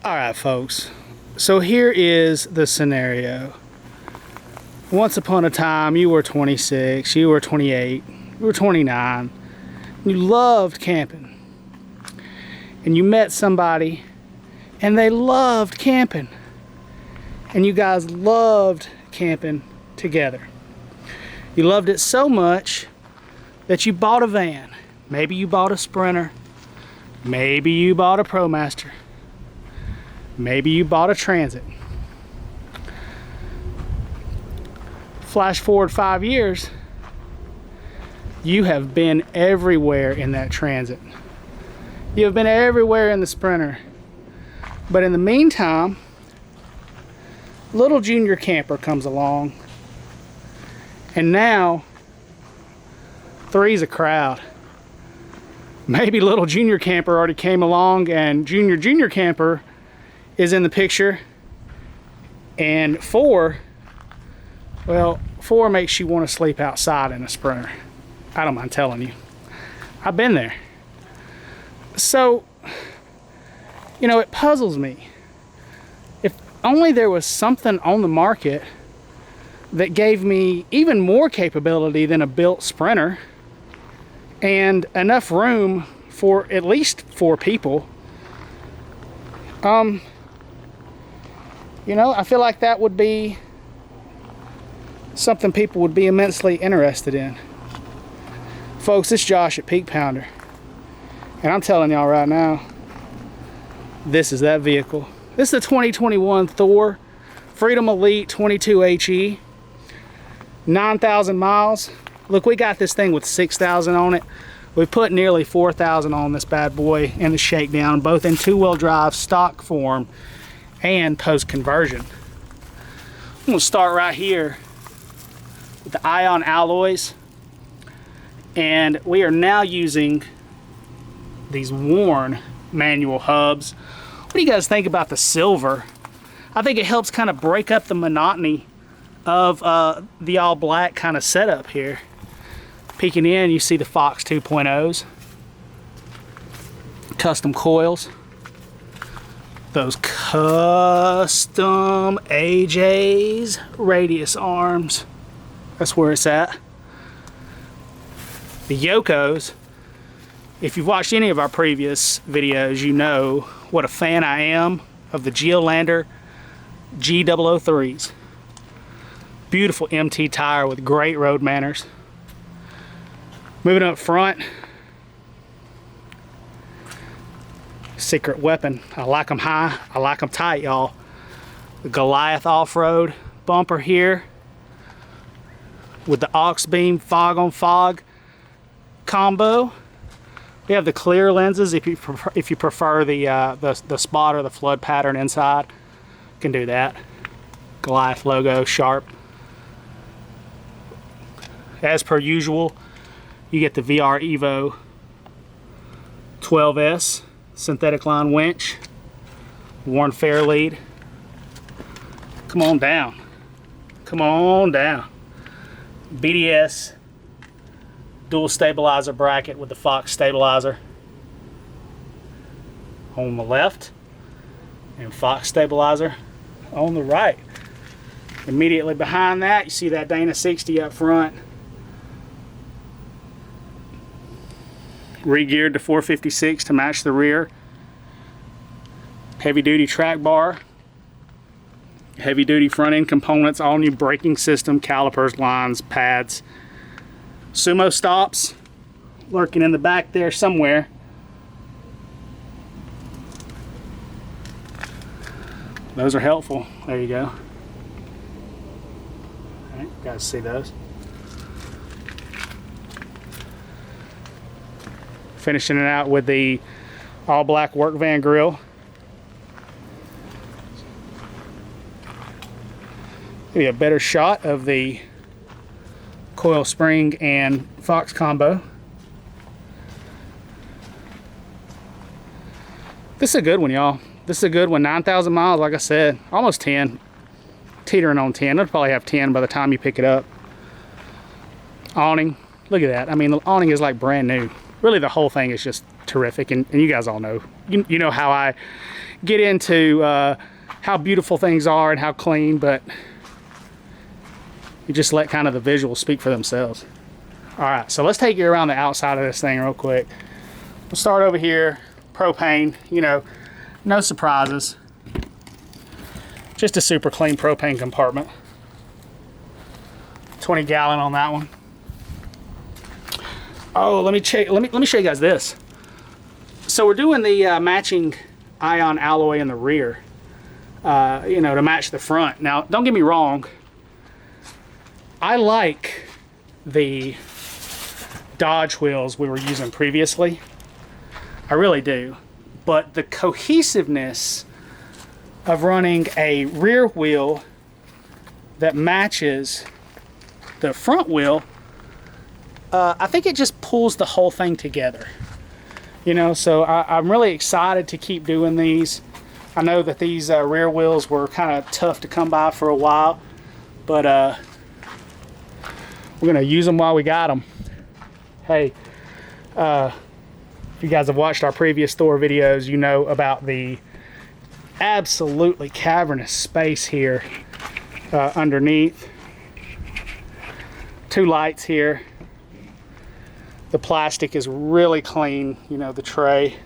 Alright folks, so here is the scenario. Once upon a time you were 26, you were 28, you were 29, you loved camping. And you met somebody and they loved camping. And you guys loved camping together. You loved it so much that you bought a van. Maybe you bought a Sprinter. Maybe you bought a Promaster. Maybe you bought a Transit. Flash forward 5 years, you have been everywhere in that Transit. You have been everywhere in the Sprinter. But in the meantime, little junior camper comes along, and now three's a crowd. Maybe little junior camper already came along and junior camper is in the picture, and four makes you want to sleep outside in a Sprinter. I don't mind telling you, I've been there. So, you know, it puzzles me. If only there was something on the market that gave me even more capability than a built Sprinter and enough room for at least 4 people. You know, I feel like that would be something people would be immensely interested in. Folks, it's Josh at Peak Pounder, and I'm telling y'all right now, this is that vehicle. This is the 2021 Thor Freedom Elite 22HE, 9,000 miles. Look, we got this thing with 6,000 on it. We put nearly 4,000 on this bad boy in the shakedown, both in 2-wheel drive, stock form, and post-conversion. I'm gonna start right here with the ion alloys, and we are now using these worn manual hubs. What do you guys think about the silver? I think it helps kind of break up the monotony of the all black kind of setup here. Peeking in, you see the Fox 2.0s, custom coils, those custom AJ's radius arms. That's where it's at. The Yokos, if you've watched any of our previous videos, you know what a fan I am of the Geolander G003s. Beautiful MT tire with great road manners. Moving up front, secret weapon. I like them high, I like them tight, y'all. The Goliath off-road bumper here with the aux beam fog on fog combo. We have the clear lenses if you prefer the spot or the flood pattern inside. You can do that. Goliath logo, sharp. As per usual, you get the VR Evo 12S synthetic line winch, worn fair lead. Come on down. Come on down. BDS dual stabilizer bracket with the Fox stabilizer on the left and Fox stabilizer on the right. Immediately behind that, you see that Dana 60 up front, re-geared to 456 to match the rear. Heavy duty track bar, heavy duty front end components, all new braking system, calipers, lines, pads. Sumo stops lurking in the back there somewhere. Those are helpful. There you go. All right, you guys see those. Finishing it out with the all black work van grill. Give you a better shot of the coil spring and Fox combo. This is a good one, y'all. This is a good one. 9,000 miles, like I said, almost 10. Teetering on 10. It'll probably have 10 by the time you pick it up. Awning, look at that. I mean, the awning is like brand new. Really, the whole thing is just terrific, and you guys all know. You know how I get into how beautiful things are and how clean, but you just let kind of the visuals speak for themselves. All right, so let's take you around the outside of this thing real quick. We'll start over here. Propane, you know, no surprises. Just a super clean propane compartment. 20 gallon on that one. Oh, let me show you guys this. So we're doing the matching ion alloy in the rear, you know, to match the front. Now, don't get me wrong. I like the Dodge wheels we were using previously. I really do. But the cohesiveness of running a rear wheel that matches the front wheel, I think it just pulls the whole thing together. You know, so I'm really excited to keep doing these. I know that these rear wheels were kind of tough to come by for a while, but we're gonna use them while we got them. Hey, if you guys have watched our previous Thor videos, you know about the absolutely cavernous space here underneath. 2 lights here. The plastic is really clean, you know, the tray.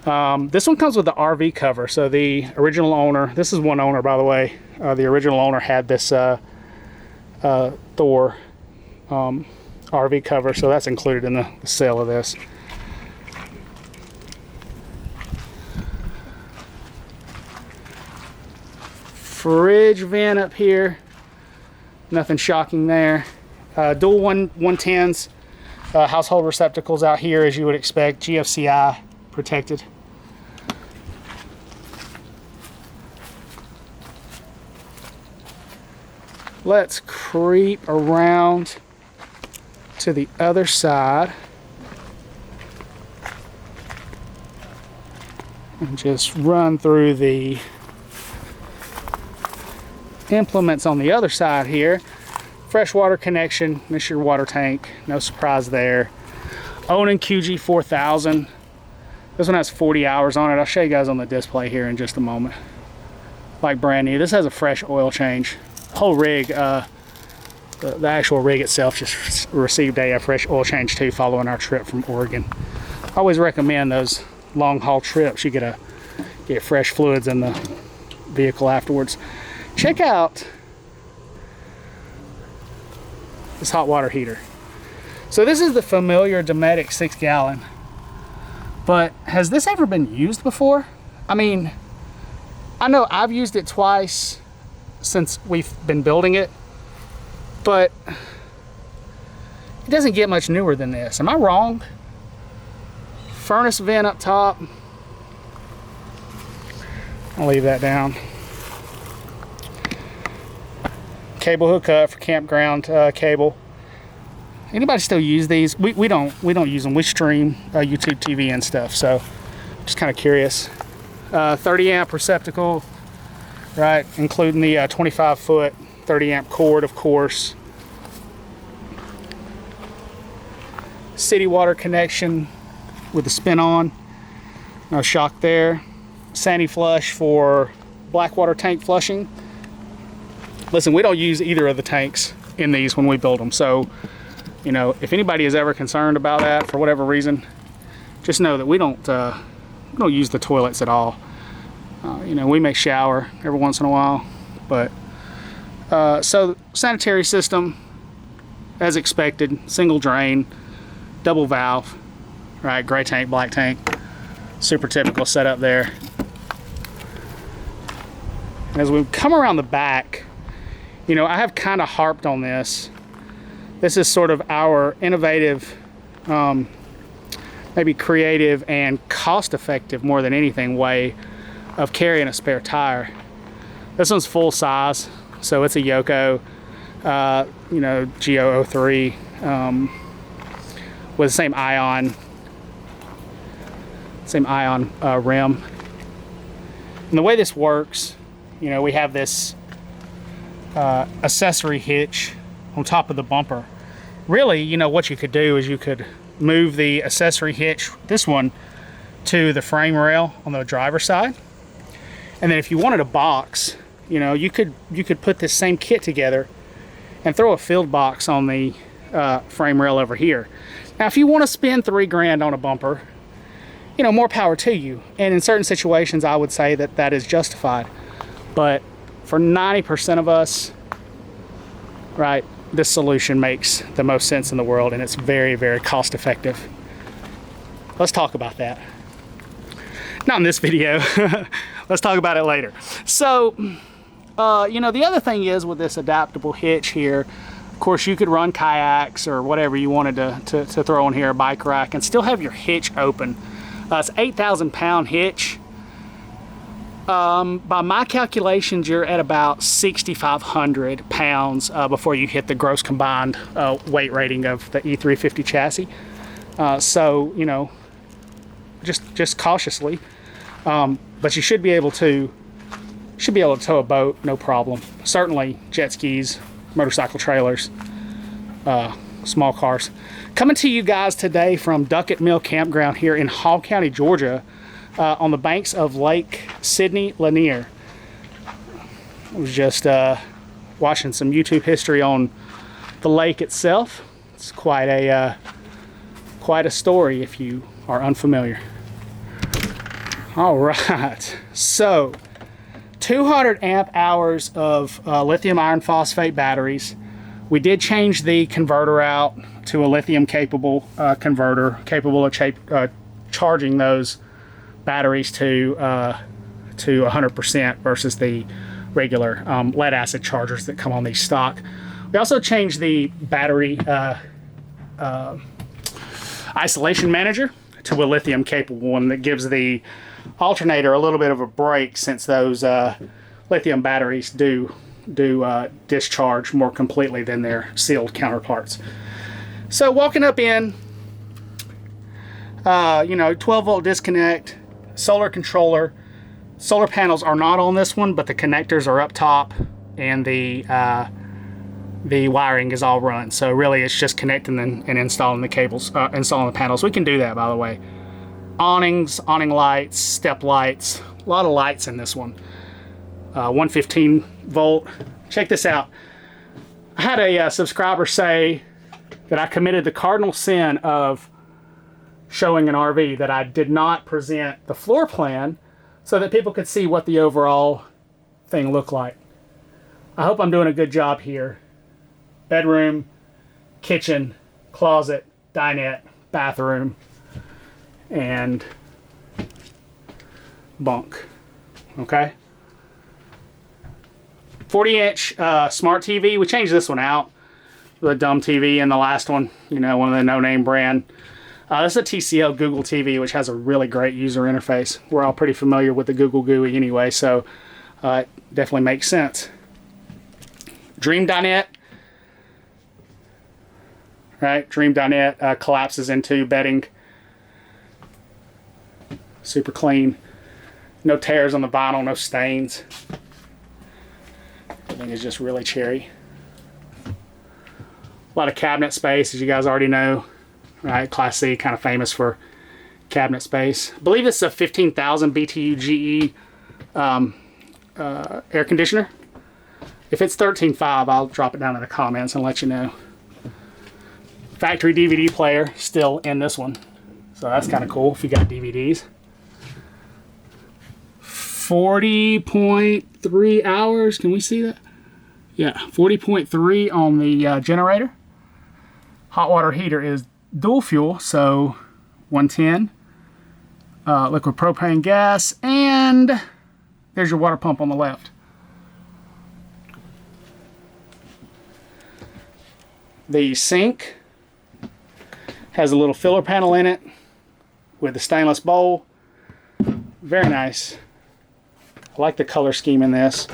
This one comes with the RV cover. So the original owner, this is one owner by the way, the original owner had this Thor RV cover, so that's included in the sale of this. Fridge vent up here, nothing shocking there. Dual 110s, household receptacles out here as you would expect, GFCI protected. Let's creep around to the other side and just run through the implements on the other side here. Freshwater connection, this is your water tank, no surprise there. Onan QG4000. This one has 40 hours on it. I'll show you guys on the display here in just a moment. Like brand new. This has a fresh oil change. Whole rig, the actual rig itself just received a fresh oil change too following our trip from Oregon. I always recommend those long haul trips. You get fresh fluids in the vehicle afterwards. Check out this hot water heater. So this is the familiar Dometic 6 gallon, but has this ever been used before? I mean, I know I've used it twice since we've been building it, but it doesn't get much newer than this. Am I wrong? Furnace vent up top. I'll leave that down. Cable hookup for campground cable. Anybody still use these? We don't use them. We stream YouTube TV and stuff, so just kind of curious. 30 amp receptacle, right, including the 25-foot 30 amp cord, of course. City water connection with the spin on, no shock there. Sandy flush for black water tank flushing. Listen, we don't use either of the tanks in these when we build them, so you know, if anybody is ever concerned about that for whatever reason, just know that we don't use the toilets at all. You know, we may shower every once in a while, but so sanitary system as expected, single drain, double valve, right, gray tank, black tank, super typical setup there. And as we come around the back, you know, I have kind of harped on this. This is sort of our innovative, maybe creative and cost-effective more than anything way of carrying a spare tire. This one's full size, so it's a Yoko, you know, G003 with the same ion rim. And the way this works, you know, we have this accessory hitch on top of the bumper. Really, you know, what you could do is you could move the accessory hitch, this one, to the frame rail on the driver's side, And then if you wanted a box, you know, you could put this same kit together and throw a filled box on the frame rail over here. Now, if you want to spend $3 grand on a bumper, you know, more power to you. And in certain situations, I would say that that is justified. But for 90% of us, right, this solution makes the most sense in the world, and it's very, very cost effective. Let's talk about that. Not in this video. Let's talk about it later. So, you know, the other thing is with this adaptable hitch here, of course, you could run kayaks or whatever you wanted to throw in here, a bike rack, and still have your hitch open. It's 8,000-pound hitch. By my calculations, you're at about 6,500 pounds before you hit the gross combined weight rating of the E350 chassis. So, you know, just cautiously, but you should be able to tow a boat, no problem. Certainly jet skis, motorcycle trailers, small cars. Coming to you guys today from Duckett Mill Campground here in Hall County, Georgia, on the banks of Lake Sidney Lanier. I was just watching some YouTube history on the lake itself. It's quite a story if you are unfamiliar. All right, so 200 amp hours of lithium iron phosphate batteries. We did change the converter out to a lithium capable converter, capable of charging those batteries to 100% versus the regular lead acid chargers that come on these stock. We also changed the battery isolation manager to a lithium capable one that gives the alternator a little bit of a break, since those lithium batteries do discharge more completely than their sealed counterparts. So walking up in, you know, 12-volt disconnect, solar controller. Solar panels are not on this one, but the connectors are up top, and the wiring is all run. So really, it's just connecting and installing the cables, installing the panels. We can do that, by the way. Awnings, awning lights, step lights, a lot of lights in this one. 115 volt. Check this out. I had a subscriber say that I committed the cardinal sin of showing an RV that I did not present the floor plan so that people could see what the overall thing looked like. I hope I'm doing a good job here. Bedroom, kitchen, closet, dinette, bathroom, and bunk. Okay? 40-inch smart TV. We changed this one out. The dumb TV in the last one, you know, one of the no-name brand. This is a TCL Google TV, which has a really great user interface. We're all pretty familiar with the Google GUI anyway, so it definitely makes sense. Dream dinette. Right, Dream dinette collapses into bedding. Super clean. No tears on the vinyl, no stains. Everything is just really cherry. A lot of cabinet space, as you guys already know. Right, Class C, kind of famous for cabinet space. I believe this is a 15,000 BTU GE air conditioner. If it's 13.5, I'll drop it down in the comments and let you know. Factory DVD player still in this one, so that's kind of cool if you got DVDs. 40.3 hours, can we see that? Yeah, 40.3 on the generator. Hot water heater is dual fuel, so 110. Liquid propane gas, and there's your water pump on the left. The sink has a little filler panel in it with a stainless bowl. Very nice. I like the color scheme in this.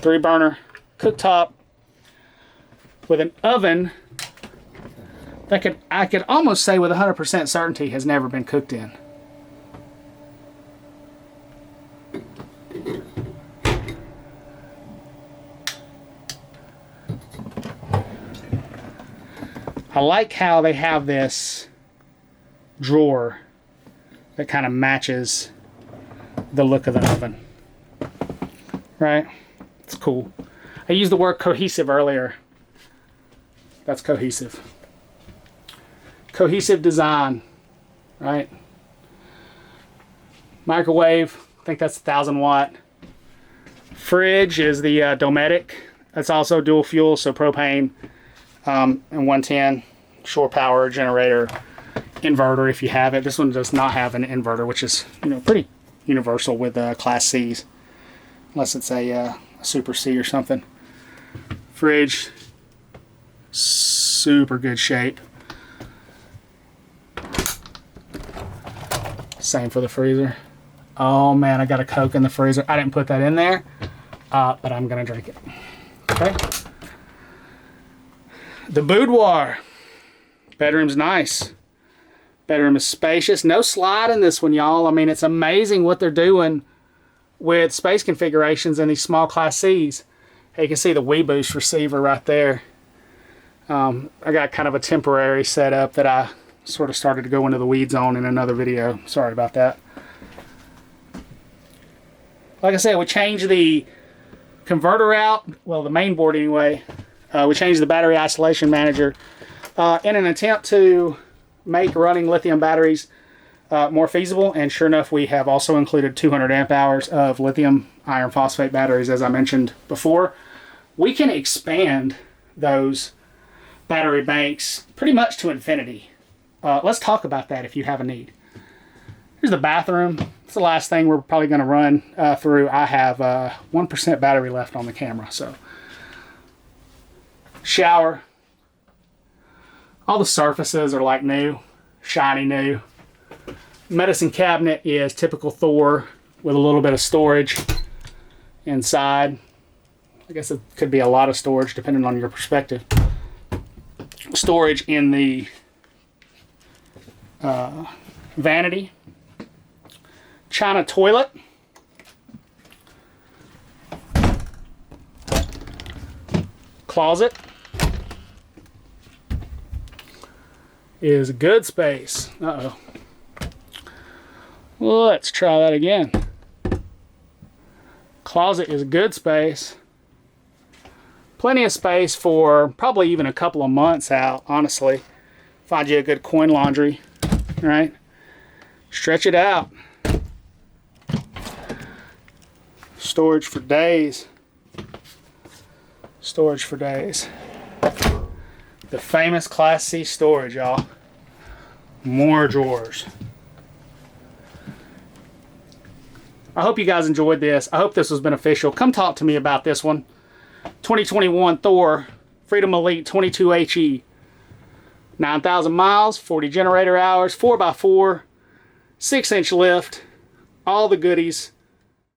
3-burner cooktop with an oven that I could almost say with 100% certainty has never been cooked in. I like how they have this drawer that kind of matches the look of the oven. Right? It's cool. I used the word cohesive earlier. That's cohesive. Cohesive design, right? Microwave, I think that's 1,000 watt. Fridge is the Dometic. That's also dual fuel, so propane and 110 shore power generator. Inverter if you have it. This one does not have an inverter, which is, you know, pretty universal with Class C's, unless it's a Super C or something. Fridge, super good shape. Same for the freezer. Oh man, I got a Coke in the freezer. I didn't put that in there, but I'm gonna drink it. Okay. The boudoir. Bedroom's nice. Bedroom is spacious. No slide in this one, y'all. I mean, it's amazing what they're doing with space configurations in these small Class C's. Hey, you can see the WeBoost receiver right there. I got kind of a temporary setup that I sort of started to go into the weeds on in another video. Sorry about that. Like I said, we changed the converter out. Well, the main board anyway. We changed the battery isolation manager in an attempt to make running lithium batteries more feasible, and sure enough, we have also included 200 amp hours of lithium iron phosphate batteries, as I mentioned before. We can expand those battery banks pretty much to infinity. Let's talk about that if you have a need. Here's the bathroom. It's the last thing we're probably going to run through. I have 1% battery left on the camera, so. Shower. All the surfaces are like new, shiny new. Medicine cabinet is typical Thor with a little bit of storage inside. I guess it could be a lot of storage depending on your perspective. Storage in the vanity. China toilet. Closet. Is good space. Uh-oh. Let's try that again. Closet is good space. Plenty of space for probably even a couple of months out, honestly. Find you a good coin laundry, right? Stretch it out. Storage for days. Storage for days. The famous Class C storage, y'all. More drawers. I hope you guys enjoyed this. I hope this was beneficial. Come talk to me about this one. 2021 Thor Freedom Elite 22HE. 9,000 miles, 40 generator hours, 4x4, 6-inch lift, all the goodies.